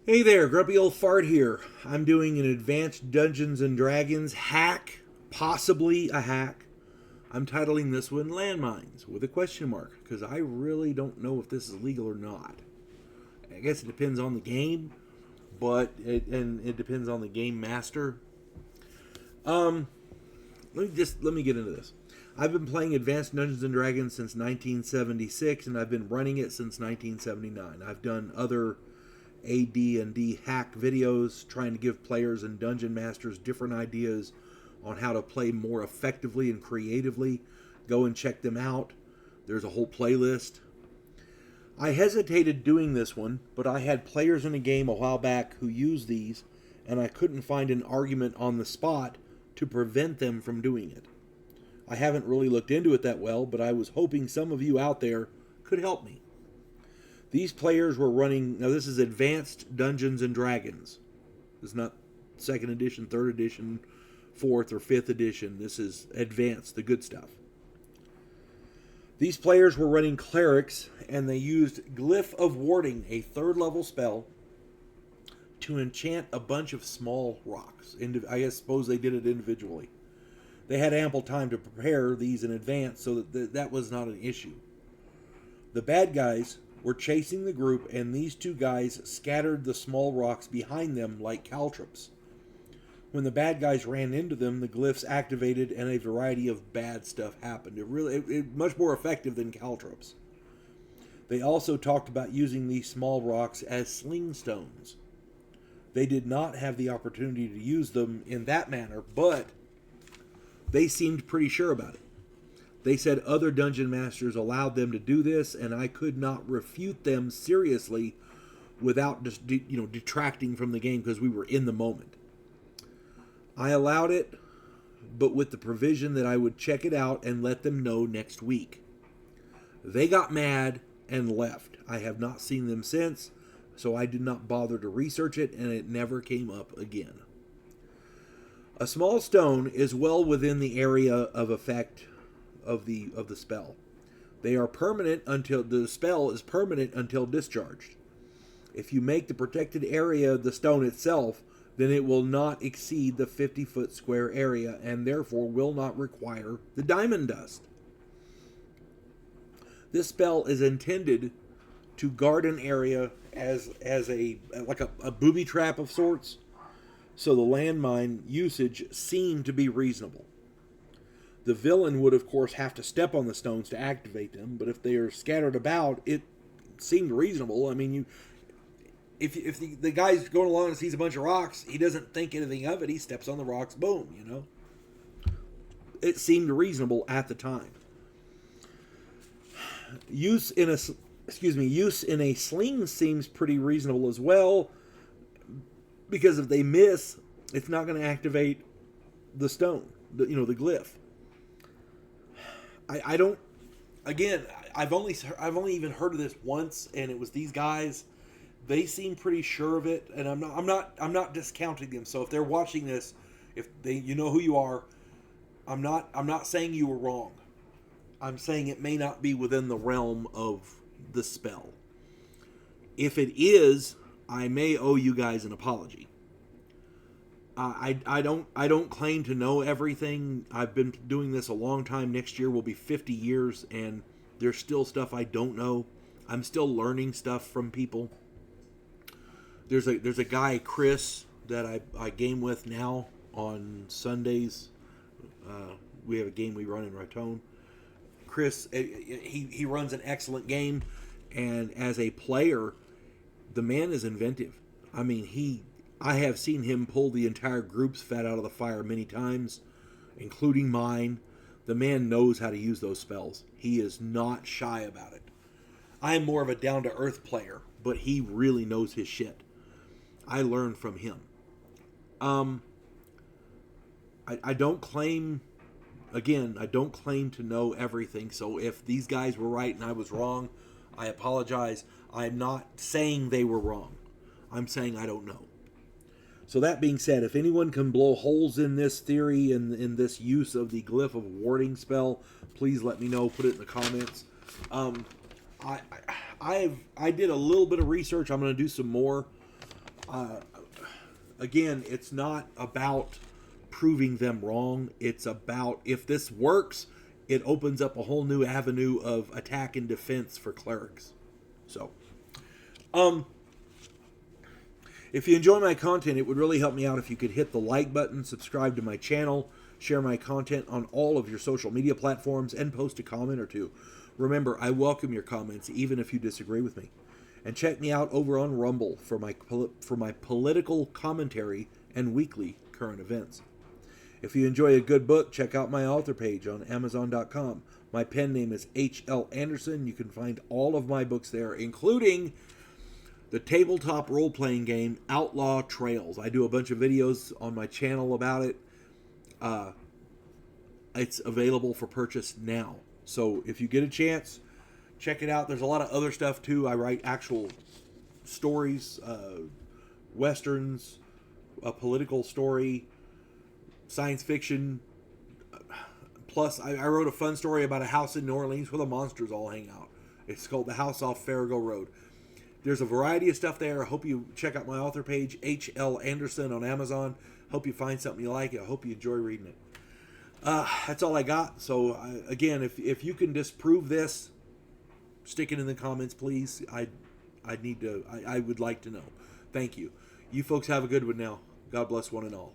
Hey there, Grumpy Old Fart here. I'm doing an advanced Dungeons and Dragons hack, possibly a hack. I'm titling this one Landmines with a question mark because I really don't know if this is legal or not. I guess it depends on the game, it depends on the game master. Um, let me get into this. I've been playing Advanced Dungeons and Dragons since 1976, and I've been running it since 1979. I've done other AD&D hack videos trying to give players and dungeon masters different ideas on how to play more effectively and creatively. Go and check them out. There's a whole playlist. I hesitated doing this one, but I had players in a game a while back who used these, and I couldn't find an argument on the spot to prevent them from doing it. I haven't really looked into it that well, but I was hoping some of you out there could help me. These players were running, now this is Advanced Dungeons and Dragons. This is not 2nd edition, 3rd edition, 4th or 5th edition. This is Advanced, the good stuff. These players were running clerics, and they used Glyph of Warding, a 3rd level spell, to enchant a bunch of small rocks. I suppose they did it individually. They had ample time to prepare these in advance, so that was not an issue. The bad guys were chasing the group, and these two guys scattered the small rocks behind them like caltrops. When the bad guys ran into them, the glyphs activated, and a variety of bad stuff happened. It much more effective than caltrops. They also talked about using these small rocks as sling stones. They did not have the opportunity to use them in that manner, but they seemed pretty sure about it. They said other dungeon masters allowed them to do this, and I could not refute them seriously without just detracting from the game because we were in the moment. I allowed it, but with the provision that I would check it out and let them know next week. They got mad and left. I have not seen them since, so I did not bother to research it, and it never came up again. A small stone is well within the area of effect of the spell. They are permanent until the spell is permanent until discharged. If you make the protected area the stone itself, then it will not exceed the 50-foot square area and therefore will not require the diamond dust. This spell is intended to guard an area as a booby trap of sorts, so the landmine usage seemed to be reasonable. The villain would, of course, have to step on the stones to activate them, but if they are scattered about, it seemed reasonable. I mean, if the guy's going along and sees a bunch of rocks, he doesn't think anything of it. He steps on the rocks, boom, It seemed reasonable at the time. Use in a sling seems pretty reasonable as well, because if they miss, it's not going to activate the stone, the glyph. I don't. Again, I've only even heard of this once, and it was these guys. They seem pretty sure of it, and I'm not discounting them. So if they're watching this, if they who you are, I'm not saying you were wrong. I'm saying it may not be within the realm of the spell. If it is, I may owe you guys an apology. I don't claim to know everything. I've been doing this a long time. Next year will be 50 years, and there's still stuff I don't know. I'm still learning stuff from people. There's a guy, Chris, that I game with now on Sundays. We have a game we run in Raton. Chris, he runs an excellent game, and as a player, the man is inventive. I mean, I have seen him pull the entire group's fat out of the fire many times, including mine. The man knows how to use those spells. He is not shy about it. I am more of a down-to-earth player, but he really knows his shit. I learned from him. I don't claim, again, I don't claim to know everything, so if these guys were right and I was wrong, I apologize. I'm not saying they were wrong. I'm saying I don't know. So that being said, if anyone can blow holes in this theory and in this use of the Glyph of Warding spell, please let me know. Put it in the comments. I did a little bit of research. I'm going to do some more. Again, it's not about proving them wrong. It's about, if this works, it opens up a whole new avenue of attack and defense for clerics. So, if you enjoy my content, it would really help me out if you could hit the like button, subscribe to my channel, share my content on all of your social media platforms, and post a comment or two. Remember, I welcome your comments, even if you disagree with me. And check me out over on Rumble for my political commentary and weekly current events. If you enjoy a good book, check out my author page on Amazon.com. My pen name is H.L. Anderson. You can find all of my books there, including the tabletop role-playing game Outlaw Trails. I do a bunch of videos on my channel about it. It's available for purchase now. So if you get a chance, check it out. There's a lot of other stuff too. I write actual stories, westerns, a political story, science fiction. Plus, I wrote a fun story about a house in New Orleans where the monsters all hang out. It's called The House Off Farrago Road. There's a variety of stuff there. I hope you check out my author page, H.L. Anderson on Amazon. Hope you find something you like. I hope you enjoy reading it. That's all I got. So, again, if you can disprove this, stick it in the comments, please. I would like to know. Thank you. You folks have a good one now. God bless one and all.